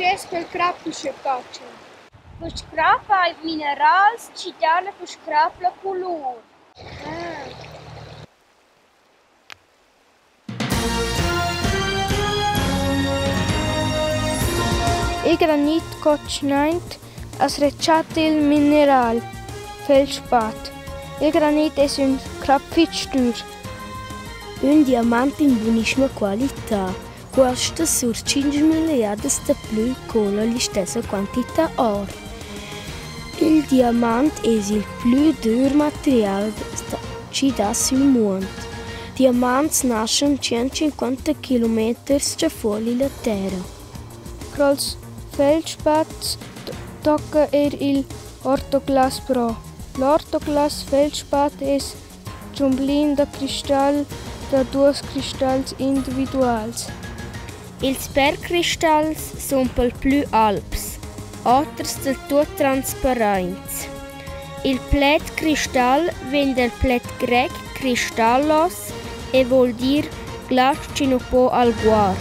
C'è quel crappo che caccia. Per scrapa i minerali ci danno per scrapa la colore. Il granit coccinant as recciate il mineral feldspat. Il granit è un crapfitstür. Un diamante in buonissima qualità. Costa sur 5 miliardi di più con la stessa quantità or. Il diamante è il più duro materiale che dà sul mondo. Diamanti nascono 150 km fuori la terra. Crols feldspat tocca il ortoglas pro. L'ortoglas feldspat è un da cristal da due cristalli individuali. Ils bergcristalls sono pel più alps, alters del tutto trasparenti. Il plet cristall viene dal plet grec cristallos e vuol dire glas che non può alguar.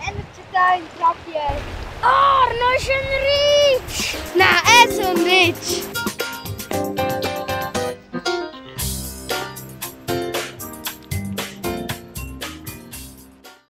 En het is een trapje. Oh, non c'è un rich! Nou, en zo'n rich.